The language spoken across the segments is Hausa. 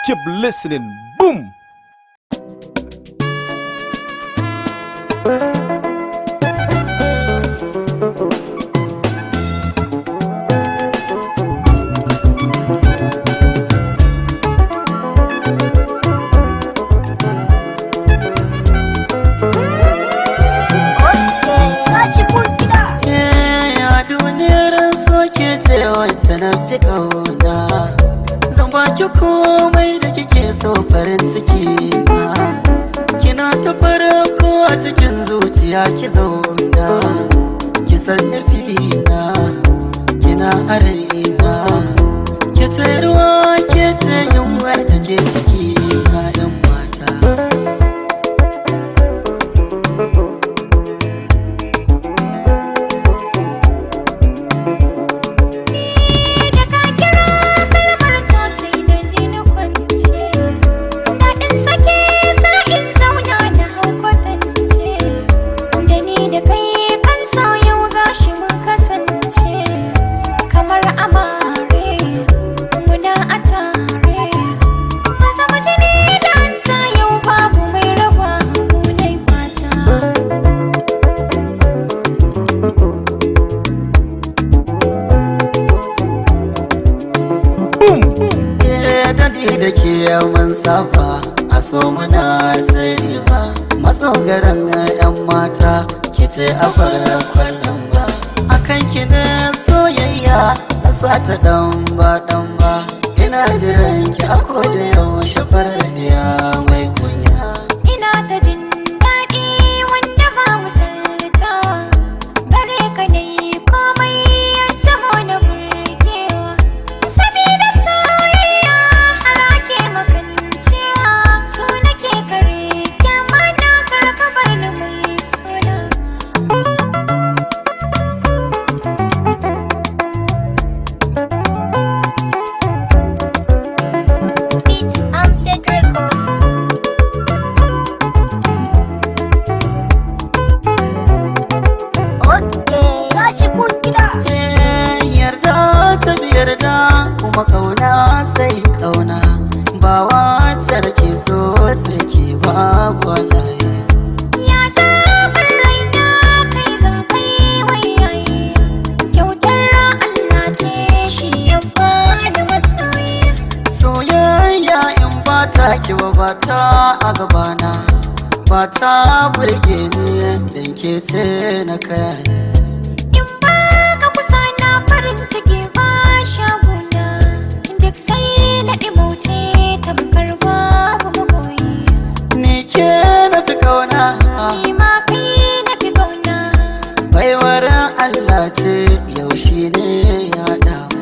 Keep listening. Boom. fi kauna zan baki komai da kike so farin ciki na kina ta farko a cikin zuciya ki zauna ki san nufina kina a raina ki ce ruwa ke ce yunwar da ke ciki na yan mata. Da ke mun saba a so muna sirri ba matsogaran yan mata ki ce a fara kwallon ba akan ki ne soyayya na sata dan ba ina jiran ki a koda yaushe faradiya mai kunya ina ta jin daɗi wanda ba misaltawa gare ka ne komai ya zama na burgewa sabida soyayya harake makancewa so nake kare kyama na karkabar ni mai suna Beat Update Record. Okay, gashi kun gida. yarda ta yarda kuma kauna sai kauna ba wacce da ke so sai ke ba wallahi Ya zaɓar raina kai zan kai wayaye kyautar Allah ce shi ya bani masoyi soyayya in ba ta ki ba ta a gabana ba ta burge ni dan ke ce na kai in ba ka kusa na farin ciki ba shaguna duk sai na ɗimauce tabkar babu magoyi ni ke na fi kauna ni ma kai na fi kauna baiwar Allah ce yau shi ne ya damu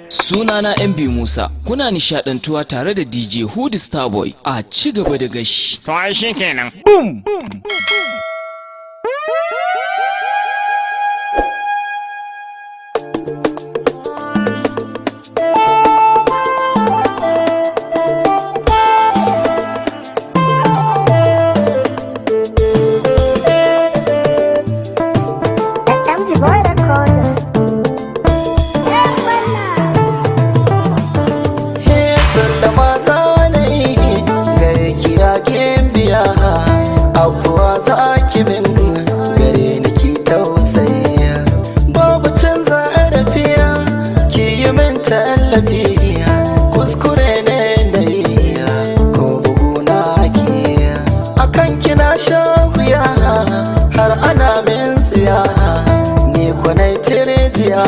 Sunana MB Musa, kuna nishadantuwa tare da DJ Hood Starboy a ci gaba da gashi. To ai shi kenan. Boom. MG Boy Recorder. sallama zanayi gare ki yakin biya abuwa za ki min gare ni ki tausaya babu canza rafiya ki yi min tallafi kuskure ne da iya ko bugu na ki akan kina shan wuya har ana min tsiya ni kwanai tirjiya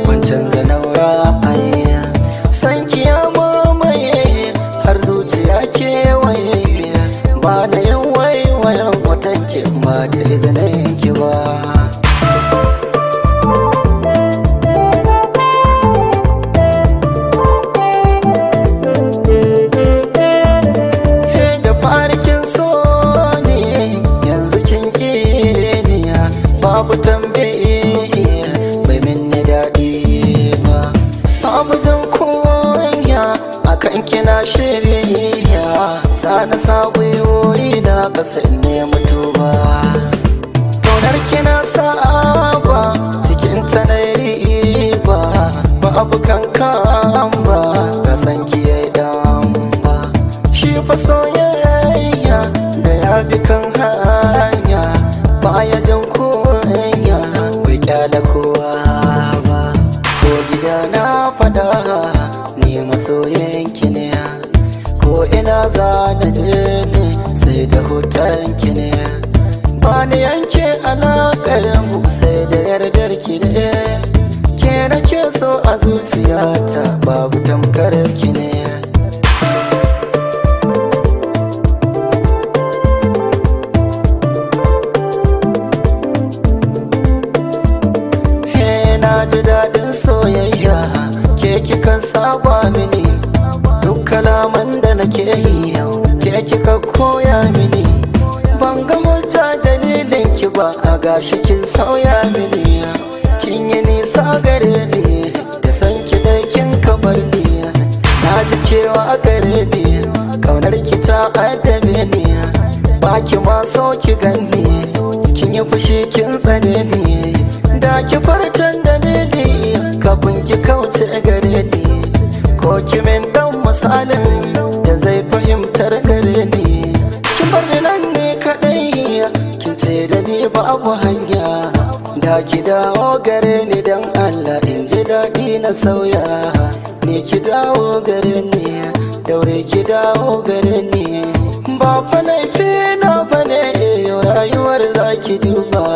wancan zanaura ayya san kiyama har zuciya kewaye ba na yin waiwayen watanki ba da izinin ki ba da farkin so ne yanzu kin ki shirya ta na sa gwiwoyi na ƙasa in nemi tuba. Kaunar kina saba cikin ta na riba, ba abu kankan ba ka san ki yayi dan ba. Shi fa soyayya da ya bi kan hanya baya jin kunya bai kyala kowa ba. Ko gida na fada ni masoyinki ne, ko ina za na je ne sai da hotonki ne. Ba ni yanke alaƙar mu sai da yardar ki ne, ke nake so a zuciyata babu tamkar ki ne. Na ji daɗin soyayya ke kika saba mini, duk kalaman da nake yi yau ke kika koya mini. Ban ga murta dalilin ki ba a gashi kin sauya mini, kin yi nisa gare ni da san ki dai kin kamar ni. Na ji cewa gare ni kaunar ki ta addabe ni, ba ki ma so ki ganni kin yi fushi kin tsane ni. Da ki fartan dalili kafin ki kauce gare ni, ko kimin dan misalin da zai fahimtar gare ni. Kin bar ni nan ne kadai kin ce da ni babu hanya, da ki dawo gare ni dan Allah in ji daɗi na sauya. Ni ki dawo gare ni, daure ki dawo gare ni, ba fa laifi na bane rayuwar zaki duba.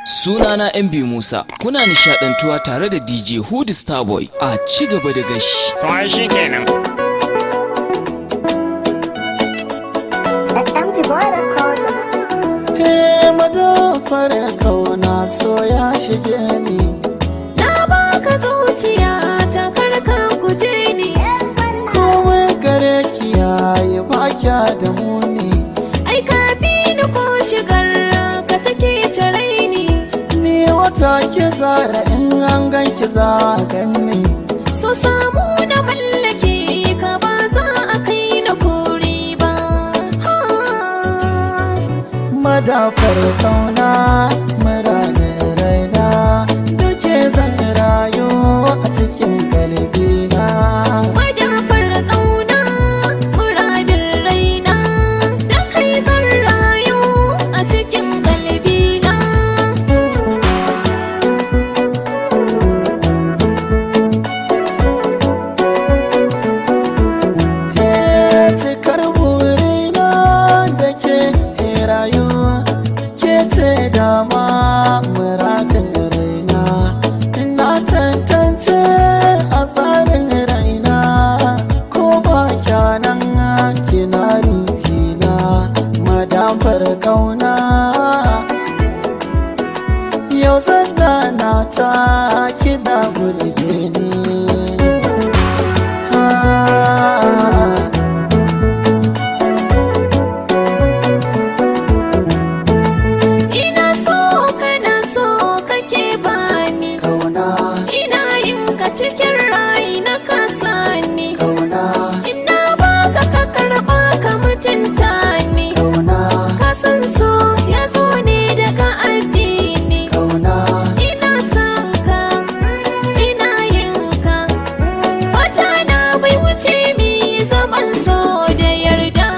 Sunana MB Musa, kuna nishadantuwa tare da DJ Hood Starboy a ci gaba da gashi. Kawai shi kenan. Madafar kauna so ya shige ni, Na baka zuciya ta karka guje ni. kowai gare ki yayi ba kya da muni. Ai kafi ni ko shigar ka take tare ni. Ni wata ki zara in an ganki za a ganni. So samu na mallake ka ba za a kai na kori ba. Madafar kauna muradin raina, da ke zan rayu a cikin kalbina. Madafar ƙauna muradin raina, da kai zan rayu a cikin galbina. Cikar burina da ke rayu, ke ce dama muradin raina. Ina tantance a tsarin raina, ko ba kyanan kina ruhina. Madafar kauna yau zan na ta kina burge ni. Ina so kana so kake bani. Kauna, Ina yin ka cikin rai na kasani. kauna, Ina baka ka karɓa ka mutunta ni. kauna, Ka san so ya zo ne daga addini. kauna. Ina son ka, ina yin ka. Wata na bai wuce mi zaman so da yarda.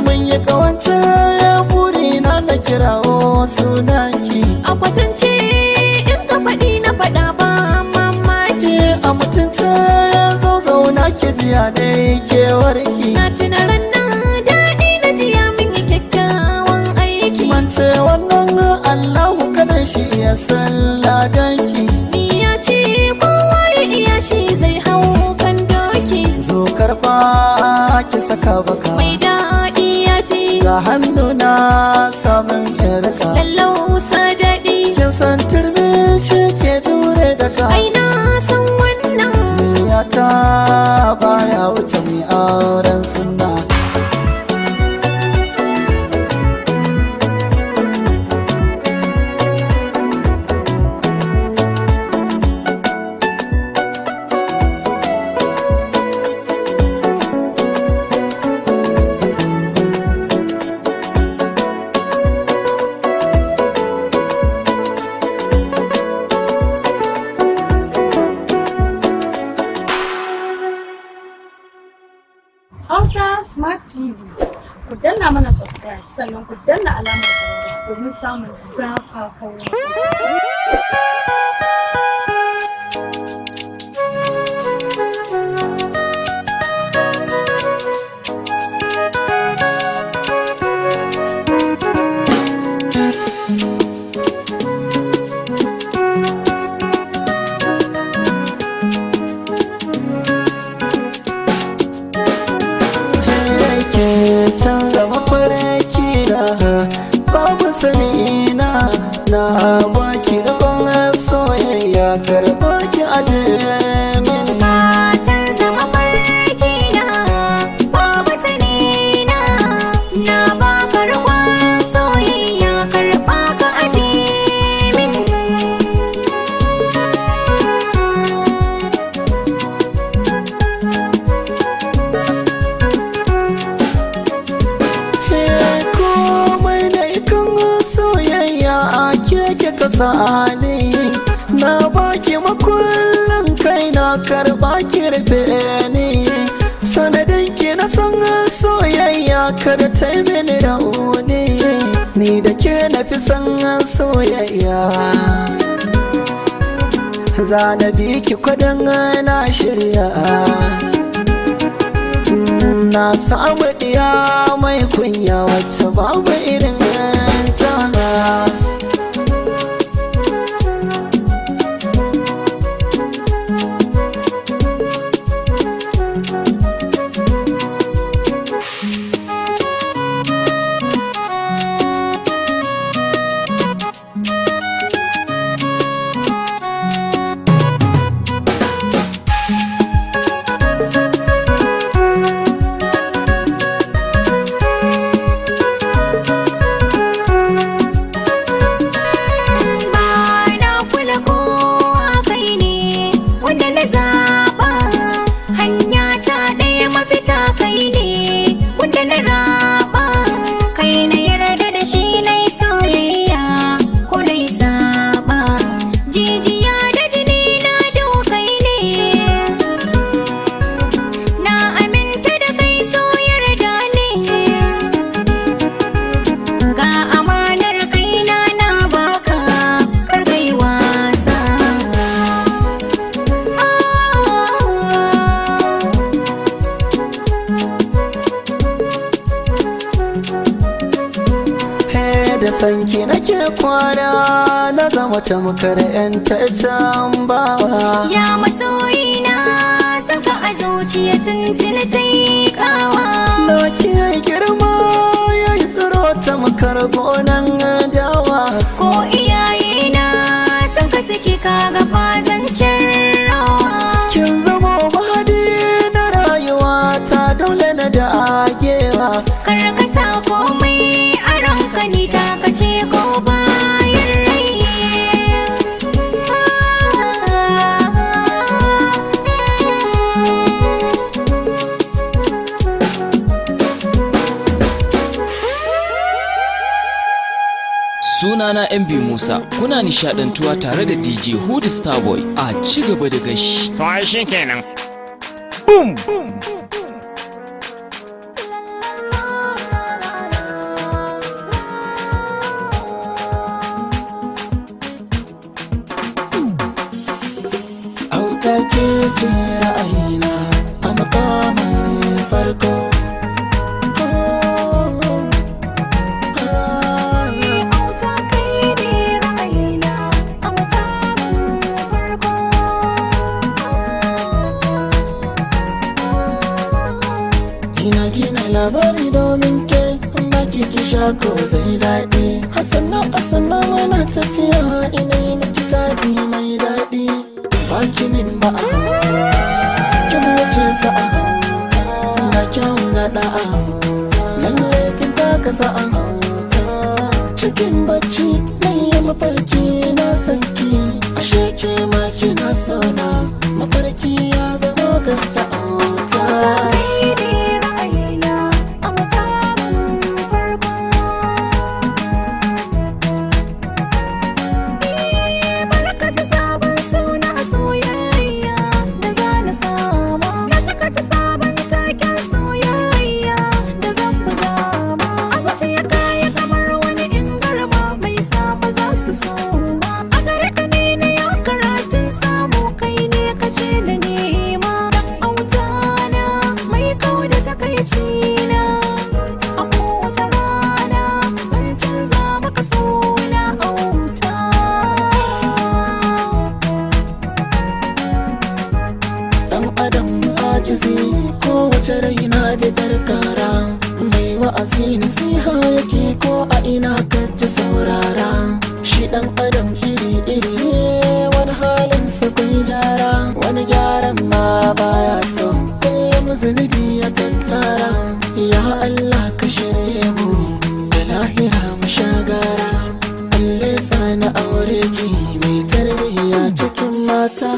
Mun yi kawance burina na kirawo sunanki. A kwatance in ka faɗi na faɗa ba mamaki. A mutunce zo zauna ki ji jiya ne kewarki. Na tuna ranar daɗi na jiya mun yi kyakkyawan aiki. Mance wannan Allahu kadan shi ya san ladanki. Ni ya ce kowa ya iya shi zai hau kan doki. Zo karba ki saka baka. Mai daɗi ya fi Ga hannu na samun irka. lallausa daɗi. Kin san turmi shi ke jure daga. Ai na san wannan. Niyata baya wuce mai auren sunna. Hausa Smart TV. Ku danna mana subscribe sannan ku danna alamar ƙararrawa domin samun zafafan waƙoƙi. Canza mafarki na babu sani na baki rikon soyayya karba ki aje min. Matar zama farki na babu sani na ba farkon soyayya karɓa ka aje min. Komai da ikan soyayya a keke kasa ne. Na baki makullin kai na karba ki rufe ni. Sanadin ki na san soyayya kada ta yi mini rauni. Ni da ke na fi san soyayya. Zana bi ki kwadin na shirya. Na samu diya mai kunya wacce babu irin ta. Da sanki nake kwana na zama tamkar 'yan taccen bawa. Ya masoyina saka a zuciya tuntuni ta yi kawa. Na kiyaye girma ya yi tsiro tamkar gonan dawa. Ko iyayena saka suke kaga fazancin rawa. Kin zama mahadi na rayuwa ta dole na dagewa. Kar ka sa komai a ranka ni ta kace ko bayan rai. Sunana MB Musa, kuna nishadantuwa tare da DJ Hood Starboy a ci gaba da gashi. To ai shi kenan. Boom! Auta ke ce ra'ayina, amma ki sha ko zai daɗi. Hasana asana mana tafiya ina yi miki taɗi mai daɗi. Baki min ba'a kin wuce sa'a na kyau ga da'a lalle kin taka sa'a. Cikin bacci na yi mafarki na sanki ashe ke ma kina sona mafarki ya zama gaske a wuta. Dan adam ajizi kowace raina bidar kara mai wa'azi nasiha yake ko a ina kaji saurara. Shi dan adam iri-iri ne wani halin sa kun gyara wani gyaran ma baya so kullum zunubi ya tantara. Ya Allah ka shirye mu da lahira mu shagara. Allah sa na aure ki mai tarbiyya cikin mata.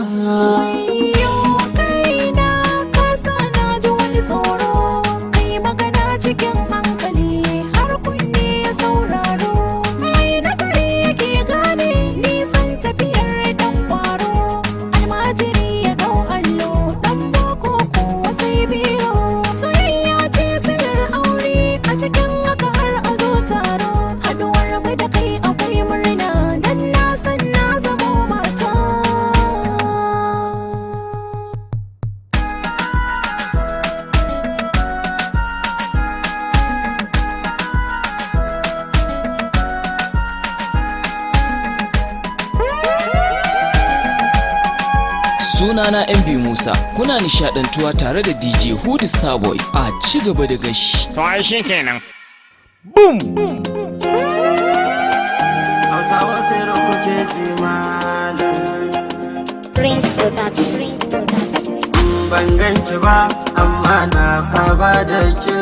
Cikin hankali har kunne ya sauraro mai nazari yake gane nisan tafiyar dan kwaro. Almajiri ya dau allo dan boko kuwa sai biyo. Soyayya ce sirrin aure a cikin haka har a zo taro. Haduwar mu da kai akwai murna dan na san na zamo mata. Sunana MB Musa, kuna nishadantuwa tare da DJ Hood Starboy a ci gaba da gashi. To ai shi kenan. Boom! Hausawa sai da kuke ji malam. Prince Production. Ban ganki ba amma na saba da ke.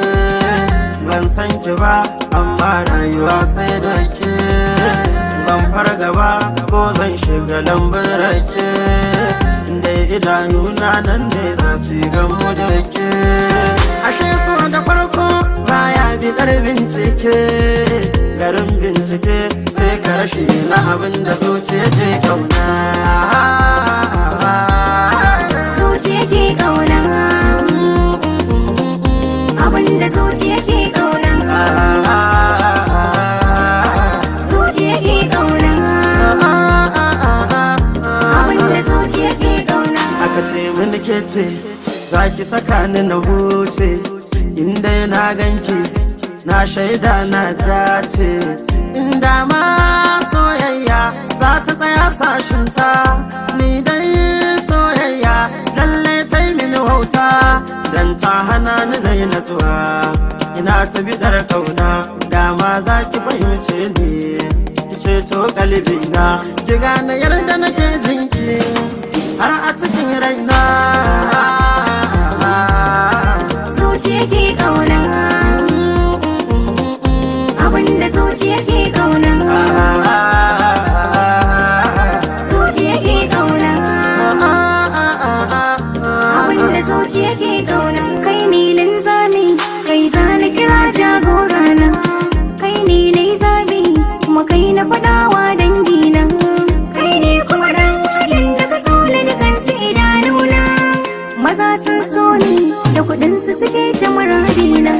Ban san ki ba amma rayuwa sai da ke. Ban farga ba ko zan shiga lambar rake. Dai idanuna nan ne za su yi gamu da ke. Ashe so da farko baya bidar bincike. Garin bincike sai ka rashi na abin da zuciya ke kauna. Zuciya ke kauna abin da zuciya ke kauna. Zuciya ke kauna abin da zuciya ke kauna. Aka ce mini ke ce za ki saka ni na huce. Inda na ganki na shaida na dace. Inda ma soyayya za ta tsaya sashinta. Ni dai soyayya lalle ta yi mini wauta. Dan ta hana ni na yi natsuwa ina ta bidar kauna. Dama za ki fahimce ni ki ceto kalbina. Ki gane yarda nake jinki har a cikin raina. Zuciya ke kauna abin da zuciya ke kauna. Zuciya ke kauna abin da zuciya ke kauna. Kai ne linzami kai zani kira jagorana. Kai ne nai zabi kuma kai na fadawa dangina. Kai ne kuma dan halin da ka so da kansu idanuna. Maza sun so ni da kudinsu suke ta muradina.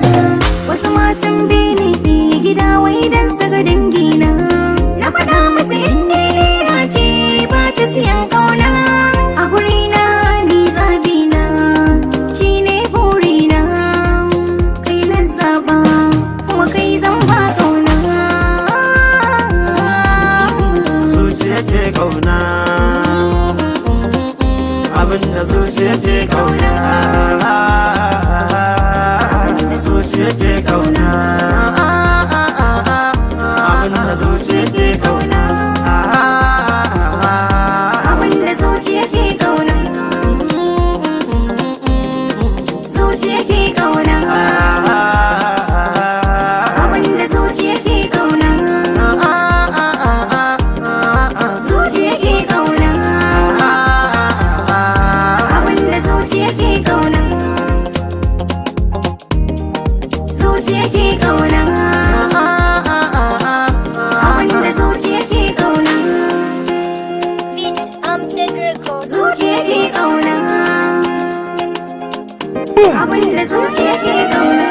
Wasu ma sun bi ni gida wai dan su ga dangina. Na faɗa musu inda lera ce ba ta siyan kauna. A gurina ni zabina shi ne burina. Kai na zaba kuma kai zan ba kauna. Zuciya ke kauna abinda zuciya ke kauna. Zuciya ke kauna zuciya ke kauna abinda zuciya ke kauna